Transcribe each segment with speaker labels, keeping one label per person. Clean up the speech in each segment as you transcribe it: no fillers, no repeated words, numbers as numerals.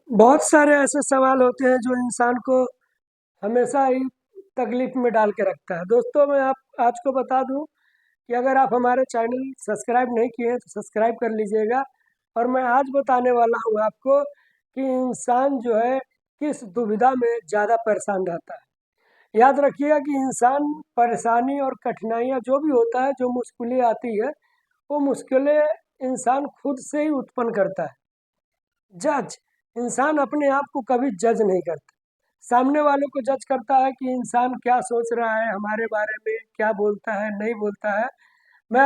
Speaker 1: बहुत सारे ऐसे सवाल होते हैं जो इंसान को हमेशा ही तकलीफ में डाल के रखता है। दोस्तों, मैं आप आज को बता दूं कि अगर आप हमारे चैनल सब्सक्राइब नहीं किए हैं तो सब्सक्राइब कर लीजिएगा। और मैं आज बताने वाला हूं आपको कि इंसान जो है किस दुविधा में ज़्यादा परेशान रहता है। याद रखिएगा कि इंसान परेशानी और कठिनाइयाँ जो भी होता है, जो मुश्किलें आती है, वो मुश्किलें इंसान खुद से ही उत्पन्न करता है। जज इंसान अपने आप को कभी जज नहीं करता। सामने वालों को जज करता है कि इंसान क्या सोच रहा है हमारे बारे में, क्या बोलता है, नहीं बोलता है। मैं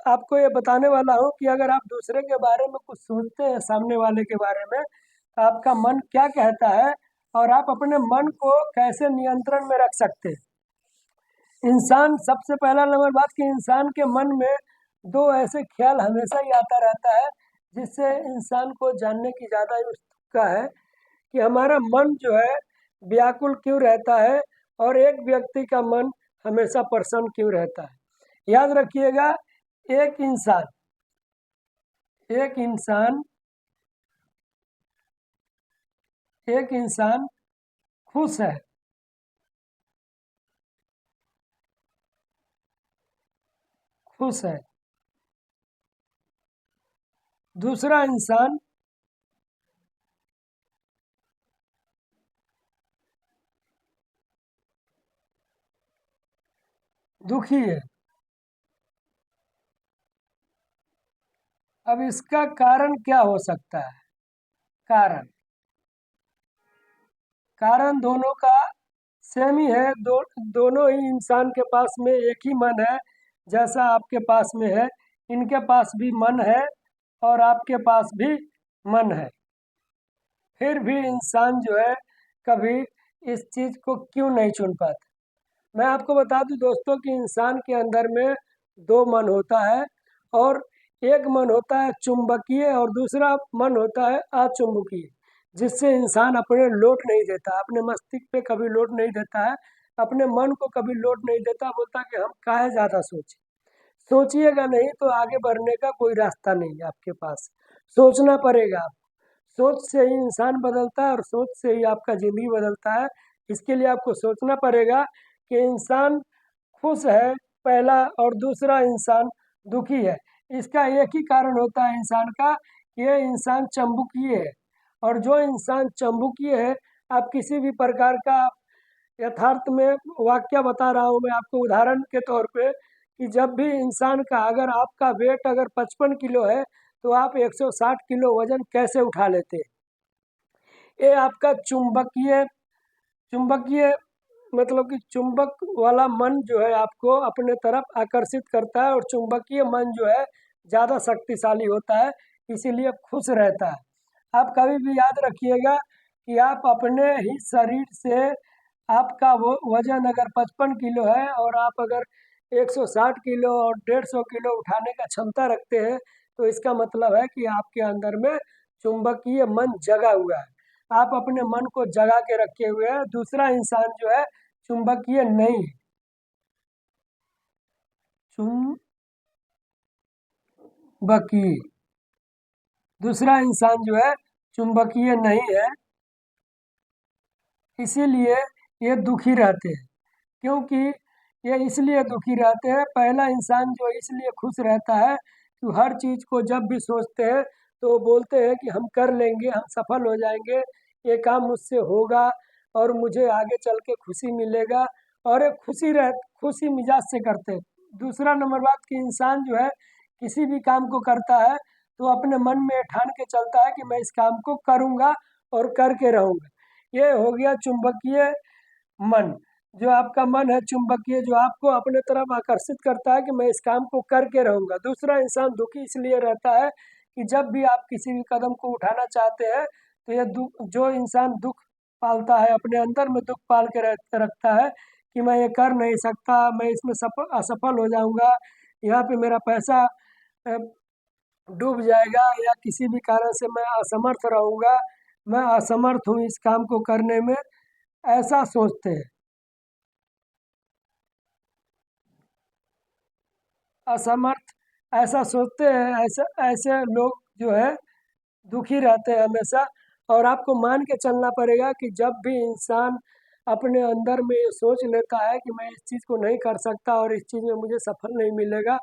Speaker 1: आपको ये बताने वाला हूँ कि अगर आप दूसरे के बारे में कुछ सोचते हैं, सामने वाले के बारे में, तो आपका मन क्या कहता है और आप अपने मन को कैसे नियंत्रण में रख सकते हैं। इंसान सबसे पहला नंबर बात कि इंसान के मन में दो ऐसे ख्याल हमेशा ही आता रहता है जिससे इंसान को जानने की ज़्यादा उत्सुकता है कि हमारा मन जो है व्याकुल क्यों रहता है और एक व्यक्ति का मन हमेशा प्रसन्न क्यों रहता है। याद रखिएगा, एक इंसान एक इंसान एक इंसान खुश है, खुश है। दूसरा इंसान दुखी है। अब इसका कारण क्या हो सकता है? कारण कारण दोनों का सेम ही है। दोनों ही इंसान के पास में एक ही मन है। जैसा आपके पास में है, इनके पास भी मन है और आपके पास भी मन है। फिर भी इंसान जो है कभी इस चीज को क्यों नहीं चुन पाता। मैं आपको बता दूं दोस्तों कि इंसान के अंदर में दो मन होता है। और एक मन होता है चुंबकीय और दूसरा मन होता है अचुंबकीय, जिससे इंसान अपने लोड नहीं देता, अपने मस्तिष्क पे कभी लोड नहीं देता है, अपने मन को कभी लोड नहीं देता। बोलता कि हम काहे ज़्यादा सोचें। सोचिएगा नहीं तो आगे बढ़ने का कोई रास्ता नहीं है आपके पास। सोचना पड़ेगा आपको। सोच से ही इंसान बदलता है और सोच से ही आपका ज़िंदगी बदलता है। इसके लिए आपको सोचना पड़ेगा कि इंसान खुश है पहला, और दूसरा इंसान दुखी है। इसका एक ही कारण होता है इंसान का कि ये इंसान चंबुकीय है। और जो इंसान चंबुकीय है, आप किसी भी प्रकार का यथार्थ में वाक्य बता रहा हूँ मैं आपको उदाहरण के तौर पे, कि जब भी इंसान का, अगर आपका वेट अगर 55 किलो है तो आप 160 किलो वजन कैसे उठा लेते हैं। ये आपका चुंबकीय चुंबकीय मतलब कि चुंबक वाला मन जो है आपको अपने तरफ आकर्षित करता है, और चुंबकीय मन जो है ज़्यादा शक्तिशाली होता है, इसीलिए खुश रहता है। आप कभी भी याद रखिएगा कि आप अपने ही शरीर से, आपका वो वजन अगर 55 किलो है और आप अगर 160 किलो और 150 किलो उठाने का क्षमता रखते हैं, तो इसका मतलब है कि आपके अंदर में चुंबकीय मन जगा हुआ है। आप अपने मन को जगा के रखे हुए हैं। दूसरा इंसान जो है चुंबकीय नहीं है। चुंबकीय दूसरा इंसान जो है चुंबकीय नहीं है, इसीलिए ये दुखी रहते हैं। क्योंकि ये इसलिए दुखी रहते हैं, पहला इंसान जो इसलिए खुश रहता है कि हर चीज़ को जब भी सोचते हैं तो वो बोलते हैं कि हम कर लेंगे, हम सफल हो जाएंगे, ये काम मुझसे होगा और मुझे आगे चल के खुशी मिलेगा। और एक खुशी मिजाज से करते हैं। दूसरा नंबर बात कि इंसान जो है किसी भी काम को करता है तो अपने मन में ठान के चलता है कि मैं इस काम को करूँगा और करके रहूँगा। ये हो गया चुंबकीय मन। जो आपका मन है चुंबकीय, जो आपको अपने तरफ आकर्षित करता है कि मैं इस काम को करके रहूंगा। दूसरा इंसान दुखी इसलिए रहता है कि जब भी आप किसी भी कदम को उठाना चाहते हैं तो ये जो इंसान दुख पालता है, अपने अंदर में दुख पाल के रखता है कि मैं ये कर नहीं सकता, मैं इसमें असफल हो जाऊंगा, यहाँ पे मेरा पैसा अ, डूब जाएगा, या किसी भी कारण से मैं असमर्थ रहूंगा, मैं असमर्थ हूँ इस काम को करने में, ऐसा सोचते हैं। असमर्थ ऐसा सोचते हैं। ऐसे ऐसे लोग जो है दुखी रहते हैं हमेशा। और आपको मान के चलना पड़ेगा कि जब भी इंसान अपने अंदर में ये सोच लेता है कि मैं इस चीज़ को नहीं कर सकता और इस चीज़ में मुझे सफल नहीं मिलेगा,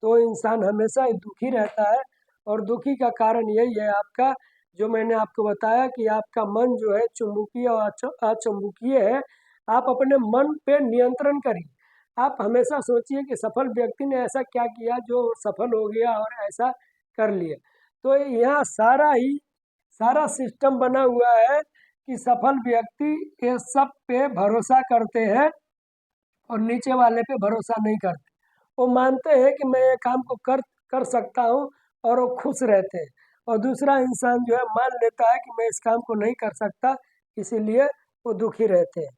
Speaker 1: तो इंसान हमेशा ही दुखी रहता है। और दुखी का कारण यही है आपका, जो मैंने आपको बताया कि आपका मन जो है चुंबकीय और अचुंबकीय है। आप अपने मन पे नियंत्रण करिए। आप हमेशा सोचिए कि सफल व्यक्ति ने ऐसा क्या किया जो सफल हो गया और ऐसा कर लिया। तो यहाँ सारा सिस्टम बना हुआ है कि सफल व्यक्ति ये सब पे भरोसा करते हैं और नीचे वाले पे भरोसा नहीं करते। वो मानते हैं कि मैं ये काम को कर कर सकता हूँ और वो खुश रहते हैं। और दूसरा इंसान जो है मान लेता है कि मैं इस काम को नहीं कर सकता, इसीलिए वो दुखी रहते हैं।